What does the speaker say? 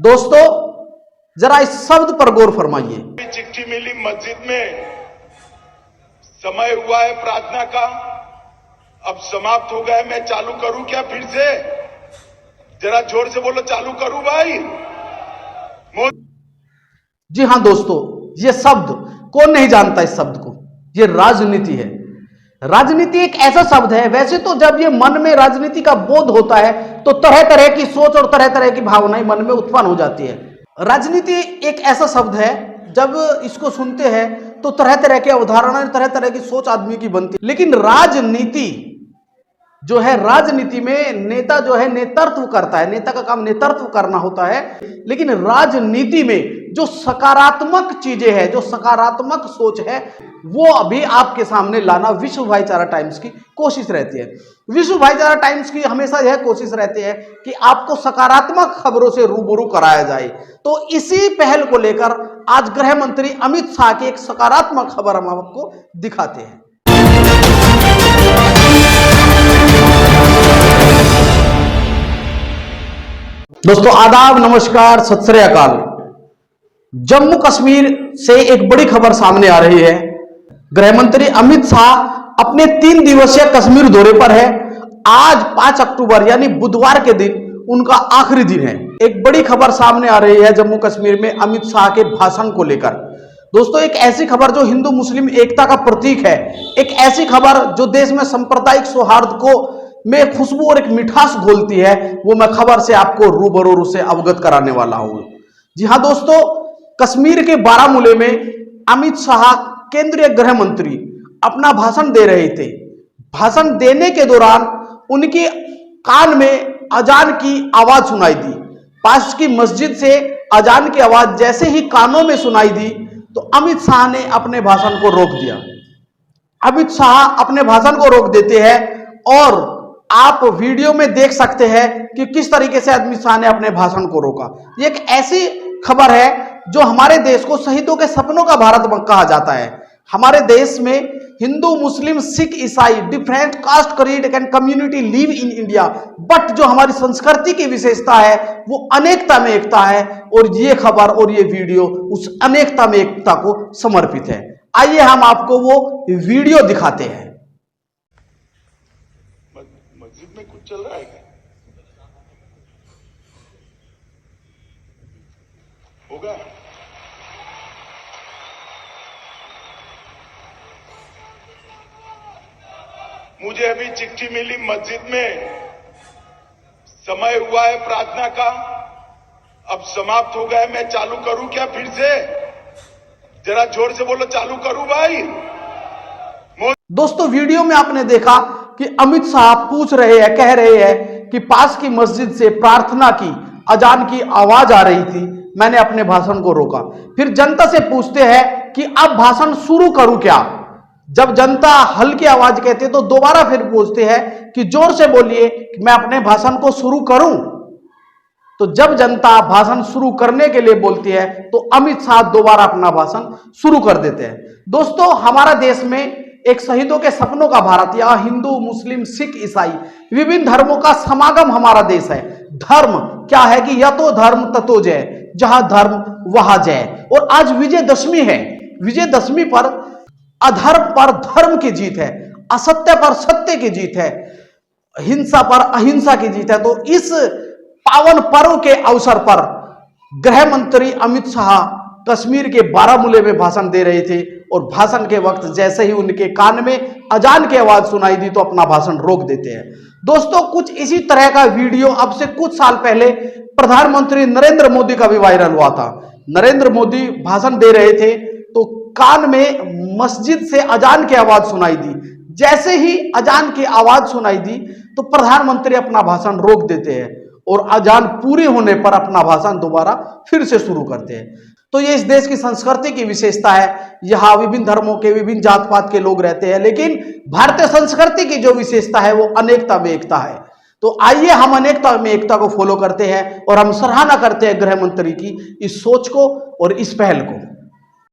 दोस्तों जरा इस शब्द पर गौर फरमाइए। चिट्ठी मिली मस्जिद में, समय हुआ है प्रार्थना का, अब समाप्त हो गए, मैं चालू करूं क्या फिर से? जरा जोर से बोलो, चालू करूं भाई? जी हां दोस्तों, ये शब्द कौन नहीं जानता इस शब्द को? ये राजनीति है। राजनीति एक ऐसा शब्द है, वैसे तो जब ये मन में राजनीति का बोध होता है तो तरह तरह की सोच और तरह तरह की भावनाएं मन में उत्पन्न हो जाती है। राजनीति एक ऐसा शब्द है, जब इसको सुनते हैं तो तरह तरह की अवधारणाएं, तरह तरह की सोच आदमी की बनती है। लेकिन राजनीति जो है, राजनीति में नेता जो है नेतृत्व करता है, नेता का काम नेतृत्व करना होता है। लेकिन राजनीति में जो सकारात्मक चीजें हैं, जो सकारात्मक सोच है, वो अभी आपके सामने लाना विश्व भाईचारा टाइम्स की कोशिश रहती है। विश्व भाईचारा टाइम्स की हमेशा यह कोशिश रहती है कि आपको सकारात्मक खबरों से रूबरू कराया जाए। तो इसी पहल को लेकर आज गृह मंत्री अमित शाह की एक सकारात्मक खबर हम आपको दिखाते हैं। दोस्तों आदाब, नमस्कार, सत श्री अकाल। जम्मू कश्मीर से एक बड़ी खबर सामने आ रही है। गृह मंत्री अमित शाह अपने 3 दिवसीय कश्मीर दौरे पर है। आज 5 अक्टूबर यानी बुधवार के दिन उनका आखिरी दिन है। एक बड़ी खबर सामने आ रही है जम्मू कश्मीर में अमित शाह के भाषण को लेकर। दोस्तों एक ऐसी खबर जो हिंदू मुस्लिम एकता का प्रतीक है, एक ऐसी खबर जो देश में सांप्रदायिक सौहार्द को में खुशबू और एक मिठास घोलती है, वो मैं खबर से आपको रूबरू से अवगत कराने वाला हूं। जी हां दोस्तों, कश्मीर के बारामूले में अमित शाह केंद्रीय गृह मंत्री अपना भाषण दे रहे थे। भाषण देने के दौरान उनके कान में अजान की आवाज सुनाई दी। पास की मस्जिद से अजान की आवाज जैसे ही कानों में सुनाई दी तो अमित शाह ने अपने भाषण को रोक दिया। अमित शाह अपने भाषण को रोक देते हैं और आप वीडियो में देख सकते हैं कि किस तरीके से अमित शाह ने अपने भाषण को रोका। ये एक ऐसी खबर है जो हमारे देश को शहीदों के सपनों का भारत कहा जाता है। हमारे देश में हिंदू मुस्लिम सिख ईसाई different caste creed and community live in India, but जो हमारी संस्कृति की विशेषता है वो अनेकता में एकता है। और ये खबर और ये वीडियो उस अनेकता में एकता को समर्पित है। आइए हम आपको वो वीडियो दिखाते हैं। मस्जिद में कुछ चल रहा है क्या? होगा। मुझे अभी चिट्ठी मिली मस्जिद में, समय हुआ है प्रार्थना का, अब समाप्त हो गए, मैं चालू करूं क्या फिर से? जरा जोर से बोलो, चालू करूं भाई? दोस्तों वीडियो में आपने देखा कि अमित शाह पूछ रहे हैं, कह रहे हैं कि पास की मस्जिद से प्रार्थना की अजान की आवाज आ रही थी, मैंने अपने भाषण को रोका। फिर जनता से पूछते हैं कि अब भाषण शुरू करूं क्या? जब जनता हल्की आवाज कहती है तो दोबारा फिर पूछते हैं कि जोर से बोलिए, मैं अपने भाषण को शुरू करूं। तो जब जनता भाषण शुरू करने के लिए बोलती है तो अमित शाह दोबारा अपना भाषण शुरू कर देते हैं। दोस्तों हमारा देश में एक शहीदों के सपनों का भारत, या हिंदू मुस्लिम सिख ईसाई विभिन्न धर्मों का समागम हमारा देश है। धर्म क्या है कि यतो धर्म ततो जय, जहां धर्म वहां जय। और आज विजयदशमी है। विजयदशमी पर अधर्म पर धर्म की जीत है, असत्य पर सत्य की जीत है, हिंसा पर अहिंसा की जीत है। तो इस पावन पर्व के अवसर पर गृह मंत्री अमित शाह कश्मीर के बारामूले में भाषण दे रहे थे और भाषण के वक्त जैसे ही उनके कान में अजान की आवाज सुनाई दी तो अपना भाषण रोक देते हैं। दोस्तों कुछ इसी तरह का वीडियो अब से कुछ साल पहले प्रधानमंत्री नरेंद्र मोदी का भी वायरल हुआ था। नरेंद्र मोदी भाषण दे रहे थे तो कान में मस्जिद से अजान की आवाज सुनाई दी। जैसे ही अजान की आवाज सुनाई दी तो प्रधानमंत्री अपना भाषण रोक देते हैं और अजान पूरी होने पर अपना भाषण दोबारा फिर से शुरू करते हैं। तो ये इस देश की संस्कृति की विशेषता है। यहाँ विभिन्न धर्मों के, विभिन्न जात पात के लोग रहते हैं, लेकिन भारतीय संस्कृति की जो विशेषता है वो अनेकता में एकता है। तो आइए हम अनेकता में एकता को फॉलो करते हैं और हम सराहना करते हैं गृह मंत्री की इस सोच को और इस पहल को।